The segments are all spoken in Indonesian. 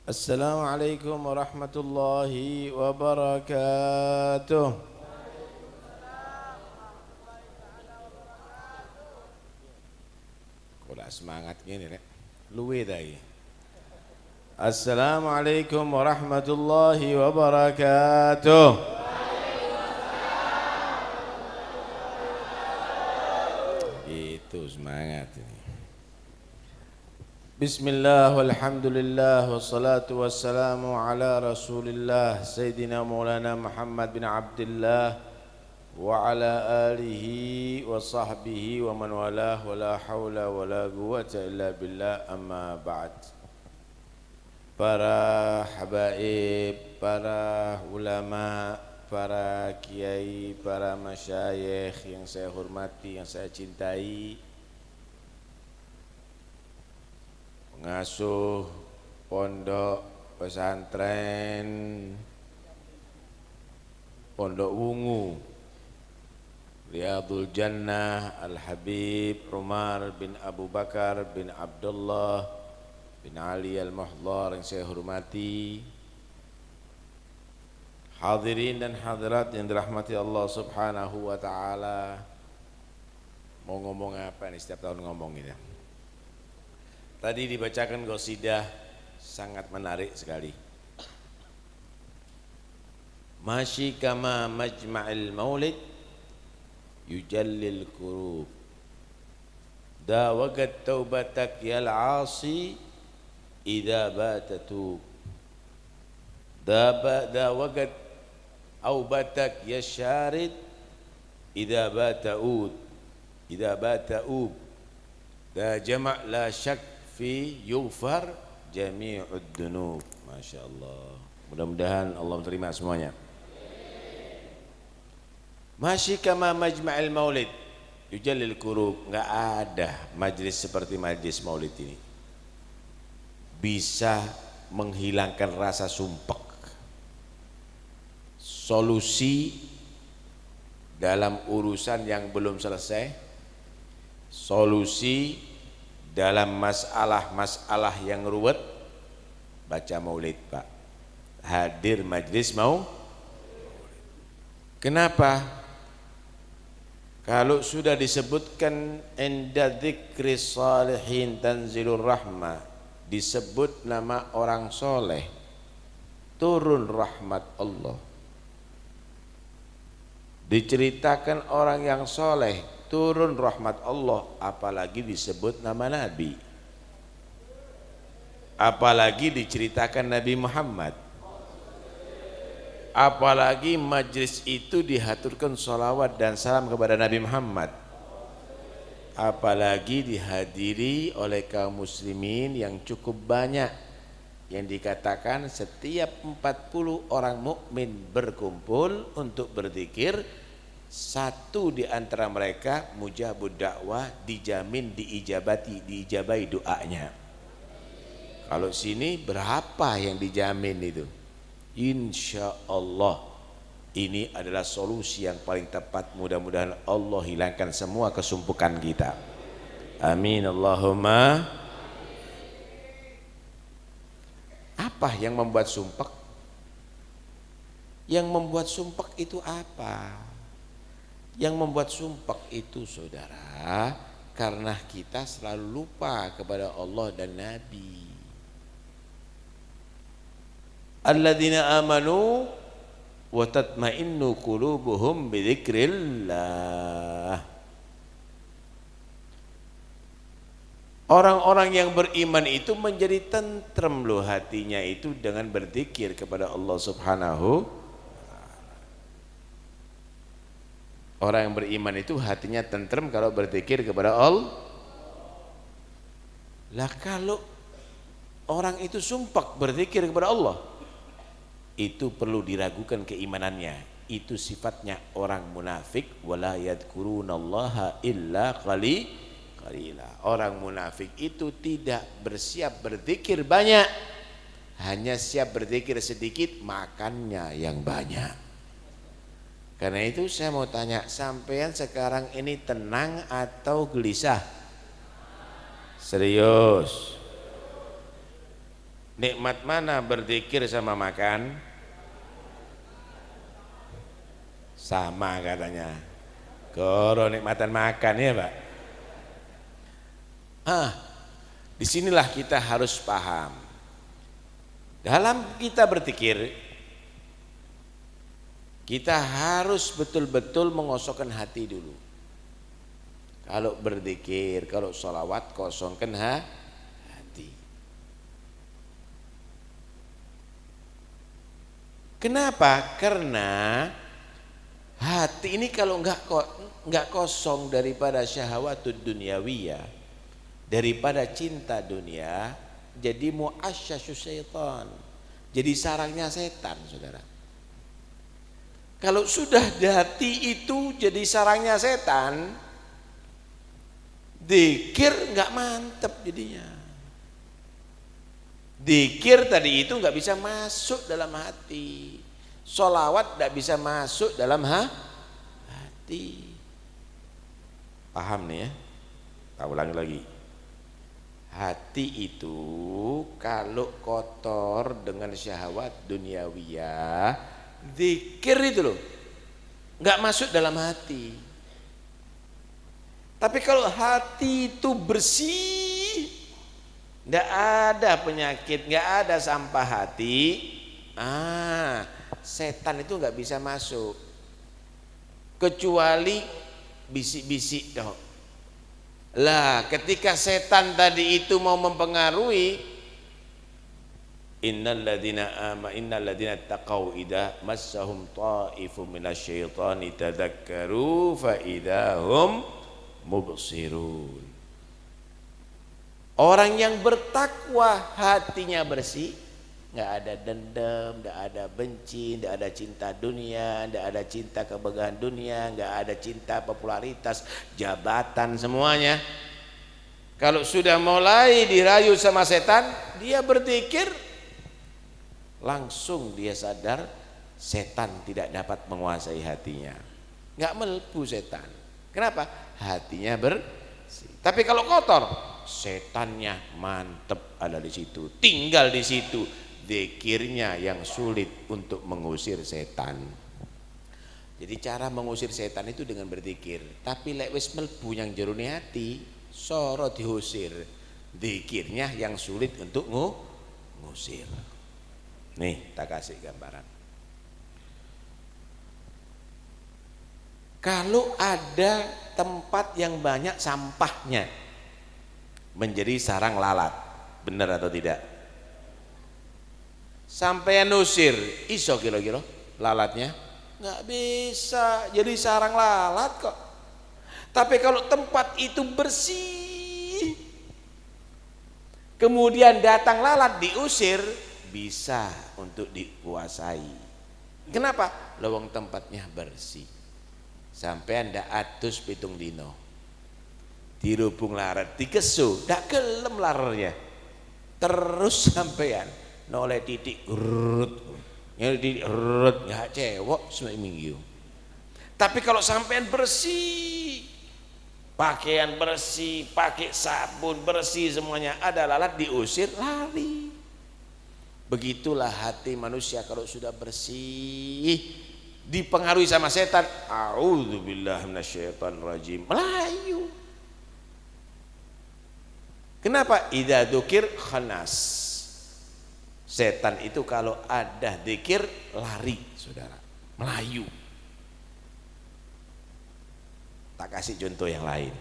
Assalamualaikum warahmatullahi wabarakatuh. Kok semangat gini rek? Luwe tadi. Assalamualaikum warahmatullahi wabarakatuh. Itu semangat ini. Bismillah walhamdulillah wassalatu wassalamu ala rasulillah Sayyidina Maulana Muhammad bin Abdullah wa ala alihi wa sahbihi wa man walah wa la hawla wa la quwwata illa billah amma ba'd. Para habaib, para ulama, para kiai, para masyayikh yang saya hormati, yang saya cintai, pengasuh pondok pesantren Pondok Wungu Riyadul Jannah Al-Habib Umar bin Abu Bakar bin Abdullah bin Ali Al-Muhdhar yang saya hormati, hadirin dan hadirat yang dirahmati Allah Subhanahu wa taala. Mau ngomong apa nih, setiap tahun ngomong gitu. Tadi dibacakan qasidah sangat menarik sekali. Masyi kama majma'il maulid yujallil kurub, dawagat taubatak yal asi idza batatub, dawagat aubatak yasharid idza bataud, idza bataub, da jama' la syak fi yughfar jami'ud dunub. Masya Allah, mudah-mudahan Allah menerima semuanya. Masyi kama majma'il maulid yujallil kurub. Enggak ada majlis seperti majlis maulid ini bisa menghilangkan rasa sumpek. Solusi dalam urusan yang belum selesai, solusi dalam masalah-masalah yang ruwet, baca maulid Pak, hadir majlis mau. Kenapa? Kalau sudah disebutkan inda dzikri salihin tanzilur rahmah, disebut nama orang soleh, turun rahmat Allah. Diceritakan orang yang soleh, turun rahmat Allah. Apalagi disebut nama Nabi, apalagi diceritakan Nabi Muhammad, apalagi majlis itu dihaturkan salawat dan salam kepada Nabi Muhammad, apalagi dihadiri oleh kaum muslimin yang cukup banyak, yang dikatakan setiap 40 orang mukmin berkumpul untuk berzikir, satu di antara mereka mujabud dakwah, dijamin diijabahi doanya. Kalau sini berapa yang dijamin itu? Insya Allah ini adalah solusi yang paling tepat. Mudah-mudahan Allah hilangkan semua kesumpukan kita. Amin Allahumma. Apa yang membuat sumpek? Yang membuat sumpek itu apa? Yang membuat sumpek itu saudara, karena kita selalu lupa kepada Allah dan Nabi. Alladzina amanu wa tatma'innu qulubuhum bidzikrillah. Orang-orang yang beriman itu menjadi tentrem loh hatinya itu dengan berzikir kepada Allah Subhanahu. Orang yang beriman itu hatinya tentrem kalau berzikir kepada Allah. Lah kalau orang itu sumpah berzikir kepada Allah, itu perlu diragukan keimanannya. Itu sifatnya orang munafik. Wala yadhkurunallaha illa qalila. Orang munafik itu tidak bersiap berzikir banyak, hanya siap berzikir sedikit, makannya yang banyak. Karena itu saya mau tanya, sampean sekarang ini tenang atau gelisah? Serius. Nikmat mana berzikir sama makan? Sama katanya. Goro nikmatan makan ya Pak. Disinilah kita harus paham. Dalam kita berzikir, kita harus betul-betul mengosokkan hati dulu. Kalau berzikir, kalau sholawat, kosongkan hati. Kenapa? Karena hati ini kalau enggak kosong daripada syahwatud dunyawiyah, daripada cinta dunia, jadi mu'asyasyu syaitan, jadi sarangnya setan, saudara. Kalau sudah di hati itu jadi sarangnya setan, dzikir enggak mantep jadinya. Dzikir tadi itu enggak bisa masuk dalam hati. Sholawat enggak bisa masuk dalam hati. Paham nih ya? Tak ulangi lagi. Hati itu kalau kotor dengan syahwat duniawiyah, dzikir itu loh enggak masuk dalam hati. Tapi kalau hati itu bersih, enggak ada penyakit, enggak ada sampah hati, setan itu enggak bisa masuk. Kecuali bisik-bisik dong. Lah, ketika setan tadi itu mau mempengaruhi, innal ladzina taqau idza massahum ta'ifun minasyaitani tadzakkaru fa idzahum mubsirun. Orang yang bertakwa hatinya bersih, enggak ada dendam, enggak ada benci, enggak ada cinta dunia, enggak ada cinta kemegahan dunia, enggak ada cinta popularitas, jabatan, semuanya. Kalau sudah mulai dirayu sama setan, dia berzikir, langsung dia sadar setan tidak dapat menguasai hatinya. Enggak melebu setan. Kenapa? Hatinya bersih. Tapi kalau kotor, setannya mantep ada di situ, tinggal di situ. Dzikirnya yang sulit untuk mengusir setan. Jadi cara mengusir setan itu dengan berzikir. Tapi lek wis mlebu yang jerone hati, soro diusir. Dzikirnya yang sulit untuk ngusir. Nih, tak kasih gambaran. Kalau ada tempat yang banyak sampahnya, menjadi sarang lalat, benar atau tidak? Sampean usir, iso kira-kira lalatnya? Nggak bisa, jadi sarang lalat kok. Tapi kalau tempat itu bersih, kemudian datang lalat diusir, bisa untuk dikuasai. Kenapa? Lawang tempatnya bersih. Sampean ndak atus pitung dino, dirubung larat, dikesu, ndak gelem lararnya, terus sampean noleh titik rut, titik rut, nggak cewek seminggu. Tapi kalau sampean bersih, pakaian bersih, pakai sabun bersih, semuanya ada lalat diusir lari. Begitulah hati manusia kalau sudah bersih, dipengaruhi sama setan, a'udzubillahi minasyaitonirrajim, melayu. Kenapa? Idza dzukir khanas. Setan itu kalau ada dzikir lari, saudara, melayu. Tak kasih contoh yang lain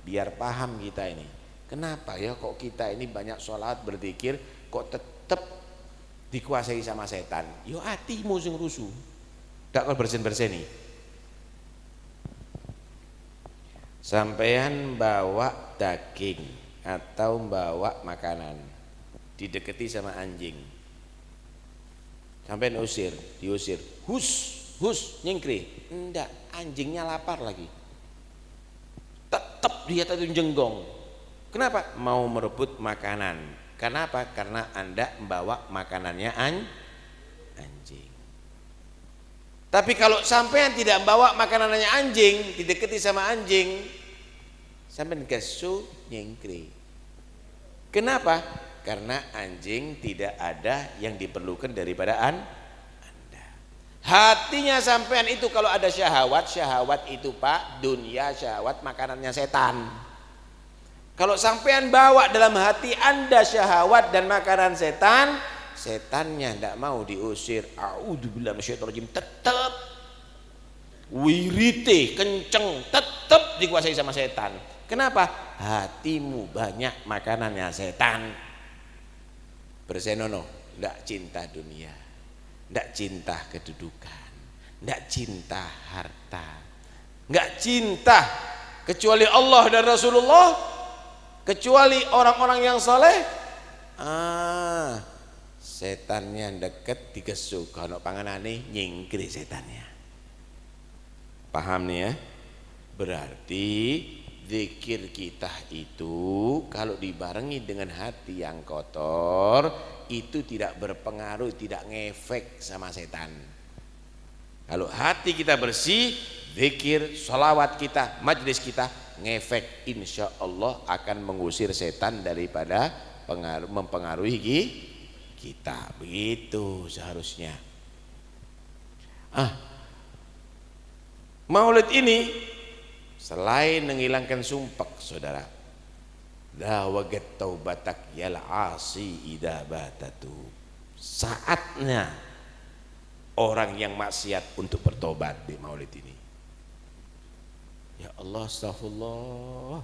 biar paham kita ini. Kenapa ya kok kita ini banyak sholat berzikir kok tetap dikuasai sama setan? Yo hatimu sing rusuh, gak kau bersen-bersen nih. Sampean bawa daging atau bawa makanan, dideketi sama anjing, sampai diusir, hus nyingkri, enggak, anjingnya lapar lagi, tetap dia tadi jenggong. Kenapa? Mau merebut makanan. Kenapa? Karena Anda membawa makanannya anjing. Tapi kalau sampean tidak membawa makanannya anjing, dideketi sama anjing, sampean kesu nyingkri. Kenapa? Karena anjing tidak ada yang diperlukan daripada Anda. Hatinya sampean itu kalau ada syahwat, syahwat itu Pak, dunia syahwat makanannya setan. Kalau sampean bawa dalam hati Anda syahwat dan makanan setan, setannya tidak mau diusir. A'udzubillahi minasyaitonirrajim, tetap wirite kenceng, tetap dikuasai sama setan. Kenapa? Hatimu banyak makanannya setan. Bersenono, tidak cinta dunia, tidak cinta kedudukan, tidak cinta harta, tidak cinta kecuali Allah dan Rasulullah, kecuali orang-orang yang soleh. Setannya deket digesuk, kalau panganane nyingkiri setannya. Paham nih ya? Berarti zikir kita itu kalau dibarengi dengan hati yang kotor itu tidak berpengaruh, tidak ngefek sama setan. Kalau hati kita bersih, zikir, sholawat kita, majlis kita ngefek, insya Allah akan mengusir setan daripada mempengaruhi kita. Begitu seharusnya. Maulid ini selain menghilangkan sumpek, saudara, la wagat taubatak yal asi idza batatu, saatnya orang yang maksiat untuk bertobat di Maulid ini. Ya Allah, astagfirullah.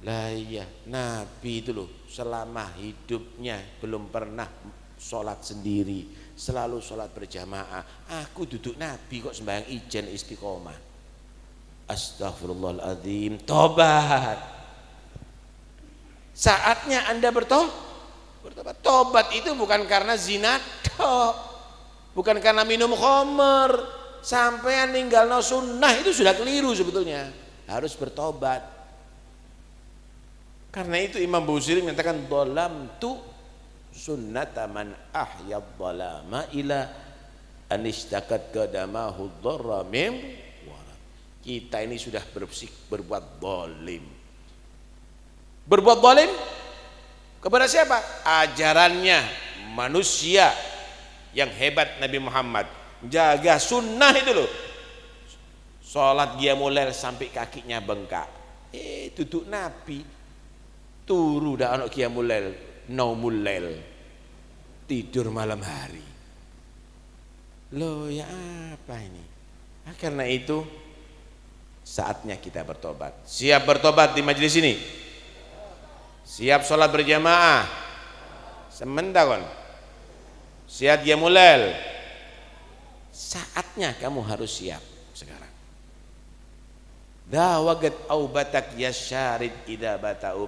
Lah iya, Nabi itu loh selama hidupnya belum pernah sholat sendiri, selalu sholat berjamaah. Aku duduk Nabi kok sembahyang ijen istiqomah. Astagfirullahaladzim, tobat. Saatnya Anda bertobat. Tobat itu bukan karena zina, bukan karena minum khamr. Sampai ninggalno sunnah itu sudah keliru sebetulnya. Harus bertobat. Karena itu Imam Busiri mengatakan dhalamtu sunnata man ahya dhalama ila anistakat qadamahu dharra mim. Kita ini sudah berbuat zalim. Berbuat zalim kepada siapa? Ajarannya manusia yang hebat Nabi Muhammad. Jaga sunnah itu loh. Salat qiyamul lail sampai kakinya bengkak. Duduk Nabi turu dak ana qiyamul lail, naumul lail, tidur malam hari. Loh ya apa ini? Karena itu saatnya kita bertobat. Siap bertobat di majelis ini? Siap sholat berjamaah? Sementara kon? Siap qiyamul lail? Saatnya kamu harus siap sekarang. Dawagat aubatak yasyarid idza bata'u.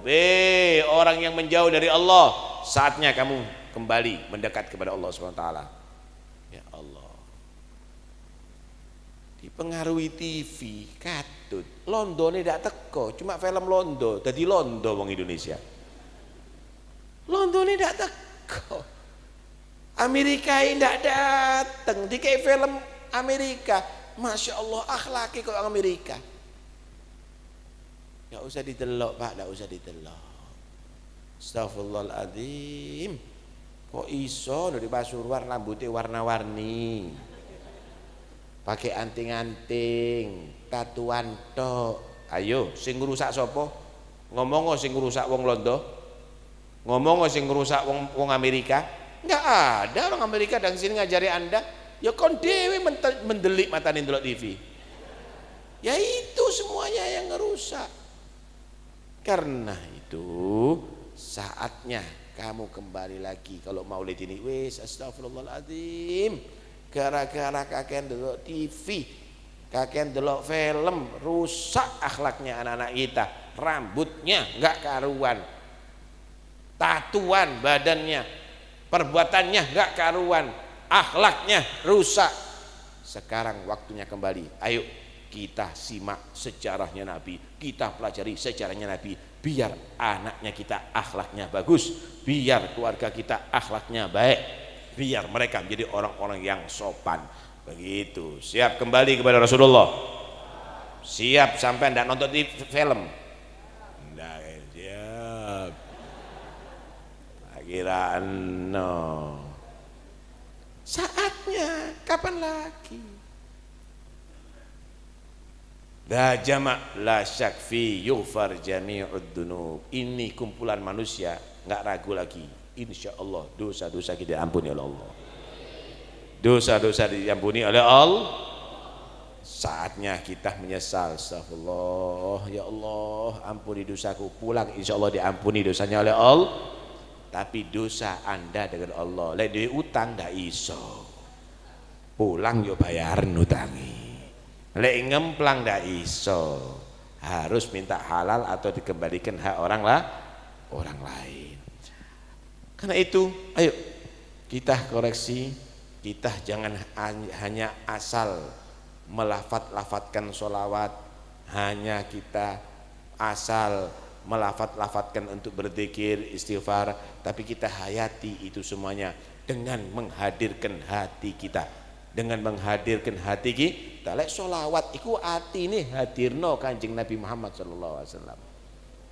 Orang yang menjauh dari Allah, saatnya kamu kembali mendekat kepada Allah Subhanahu wa taala. Ya Allah. Dipengaruhi TV, katut. Londone ndak teko, cuma film Londo, dadi Londo wong Indonesia. Londone ndak teko. Amerika ndak dateng, dikei film Amerika. Masya Allah, akhlaki kok Amerika. Nggak usah ditelok Pak, nggak usah ditelok. Astagfirullahaladzim. Kok iso dari Pasuruan rambutnya warna-warni, pakai anting-anting, tatuan tok. Ayo, sing ngrusak sapa? Ngomong sing ngrusak wong Londo? Ngomong sing ngrusak wong Amerika? Enggak ada orang Amerika dan sini ngajari Anda. Ya kon dhewe mendelik matane ndelok TV. Ya itu semuanya yang ngerusak. Karena itu saatnya kamu kembali lagi. Kalau Maulid ini wis astagfirullahaladzim, gara-gara kakek delok TV, kakek delok film, rusak akhlaknya anak-anak kita. Rambutnya enggak karuan, tatuan badannya, perbuatannya enggak karuan, akhlaknya rusak. Sekarang waktunya kembali. Ayo kita simak sejarahnya Nabi, kita pelajari sejarahnya Nabi, biar anaknya kita akhlaknya bagus, biar keluarga kita akhlaknya baik, biar mereka menjadi orang-orang yang sopan. Begitu. Siap kembali kepada Rasulullah? Siap sampai tidak nonton di film? Tidak, siap. kiraan no. Saatnya kapan lagi? La jama' la syak fi yughfar jami'ud dunub. Ini kumpulan manusia, enggak ragu lagi. Insyaallah dosa-dosa kita diampuni oleh Allah. Dosa-dosa diampuni oleh Allah. Saatnya kita menyesal. Astagfirullah, ya Allah, ampuni dosaku. Pulang insyaallah diampuni dosanya oleh Allah. Tapi dosa Anda dengan Allah, lek duwe utang ndak iso. Pulang yo bayaran utangi. Lek ngemplang ndak iso. Harus minta halal atau dikembalikan hak orang lain. Karena itu, ayo kita koreksi, kita jangan hanya asal melafat-lafatkan sholawat, hanya kita asal melafat-lafatkan untuk berzikir, istighfar, tapi kita hayati itu semuanya dengan menghadirkan hati kita, dengan menghadirkan hati kita. Lek sholawat iku hati ini hadirno Kanjeng Nabi Muhammad SAW.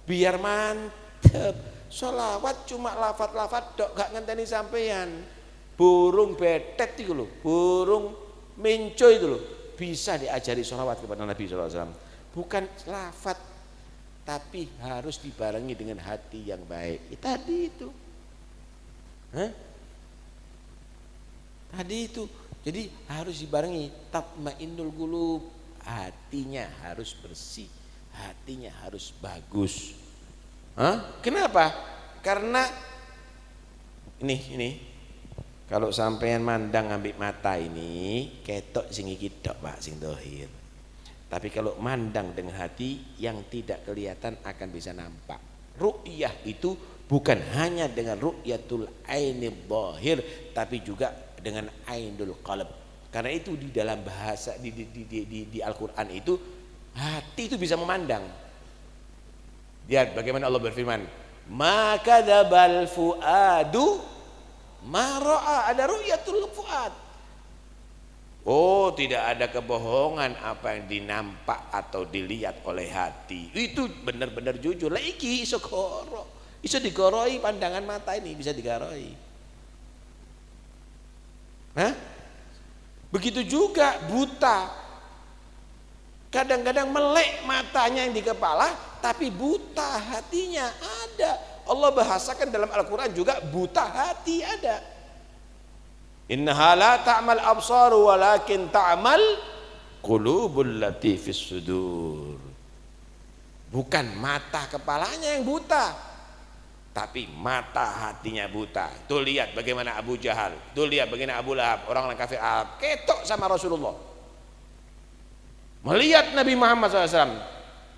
Biar mantep. Sholawat cuma lafat-lafat dok gak ngenteni sampean. Burung betet itu loh, burung menco itu loh, bisa diajari sholawat kepada Nabi SAW. Bukan lafat, tapi harus dibarengi dengan hati yang baik. Tadi itu. Tadi itu. Jadi harus dibarengi tatmainnul qulub. Hatinya harus bersih, hatinya harus bagus. Kenapa? Karena ini kalau sampean mandang ngambil mata ini ketok sing iki tok Pak sing dohir. Tapi kalau mandang dengan hati yang tidak kelihatan akan bisa nampak. Ru'yah itu bukan hanya dengan ru'yatul ainil dhahir, tapi juga dengan ainul qalb. Karena itu di dalam bahasa di Al-Qur'an itu hati itu bisa memandang. Lihat bagaimana Allah berfirman, "Maka dzabal fuadu ma ra'a." Ada ru'yatul fuad. Oh, tidak ada kebohongan apa yang dinampak atau dilihat oleh hati. Itu benar-benar jujur. Lah iki iso goro. Iso digoroi pandangan mata ini, bisa digaroi. Begitu juga buta. Kadang-kadang melek matanya yang di kepala, tapi buta hatinya ada. Allah bahasakan dalam Al-Quran juga buta hati ada. Innaha la ta'mal absaru walakin ta'mal qulubul lati fis sudur. Bukan mata kepalanya yang buta, tapi mata hatinya buta. Tuh lihat bagaimana Abu Jahal, tuh lihat bagaimana Abu Lahab, orang-orang kafir Arab ketok sama Rasulullah. Melihat Nabi Muhammad SAW,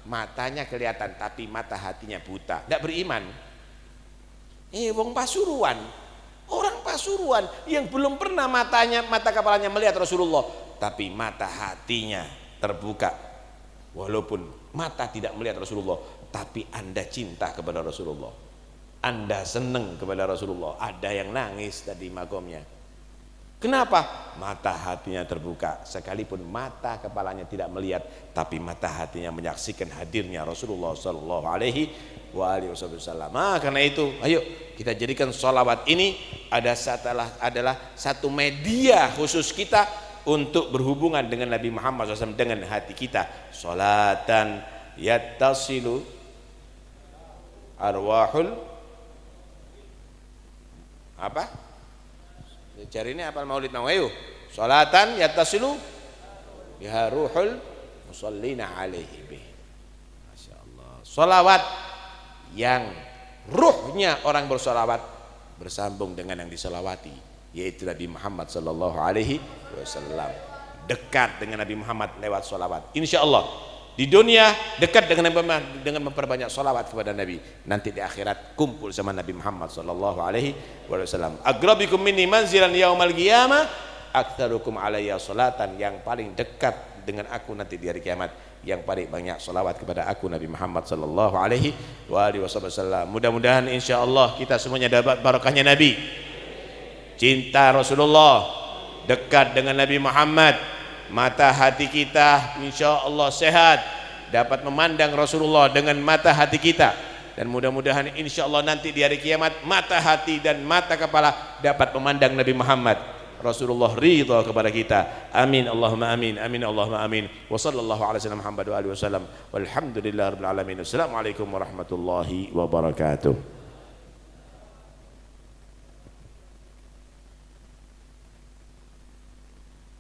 matanya kelihatan tapi mata hatinya buta, tidak beriman. Wong Pasuruan, orang Pasuruan yang belum pernah mata kepalanya melihat Rasulullah, tapi mata hatinya terbuka. Walaupun mata tidak melihat Rasulullah, tapi Anda cinta kepada Rasulullah, Anda senang kepada Rasulullah. Ada yang nangis tadi makomnya. Kenapa? Mata hatinya terbuka. Sekalipun mata kepalanya tidak melihat, tapi mata hatinya menyaksikan hadirnya Rasulullah Sallallahu Alaihi Wasallam. Karena itu, ayo kita jadikan sholawat ini adalah satu media khusus kita untuk berhubungan dengan Nabi Muhammad SAW dengan hati kita. Sholatan yattasilu arwahul apa? Cari ini apa maulid mau ayo. Sholatan yattasilu biha ruhul musallina alaihi bih. Masyaallah. Sholawat yang ruhnya orang bersolawat bersambung dengan yang disolawati, yaitu Nabi Muhammad sallallahu alaihi wasallam. Dekat dengan Nabi Muhammad lewat solawat. Insyaallah di dunia dekat dengan memperbanyak solawat kepada Nabi. Nanti di akhirat kumpul sama Nabi Muhammad sallallahu alaihi wasallam. Agrabikum minni manzilan yaumal qiyamah aktsarukum alayya salatan. Yang paling dekat dengan aku nanti di hari kiamat, yang paling banyak solawat kepada aku Nabi Muhammad sallallahu alaihi wasallam. Mudah-mudahan insyaallah kita semuanya dapat barokahnya Nabi, cinta Rasulullah, dekat dengan Nabi Muhammad. Mata hati kita insyaallah sehat, dapat memandang Rasulullah dengan mata hati kita, dan mudah-mudahan insyaallah nanti di hari kiamat mata hati dan mata kepala dapat memandang Nabi Muhammad Rasulullah, ridha kepada kita. Amin Allahumma amin. Amin Allahumma amin. Wa sallallahu ala sayyidina Muhammad wa alihi wasallam. Walhamdulillahirabbil alamin. Assalamualaikum warahmatullahi wabarakatuh.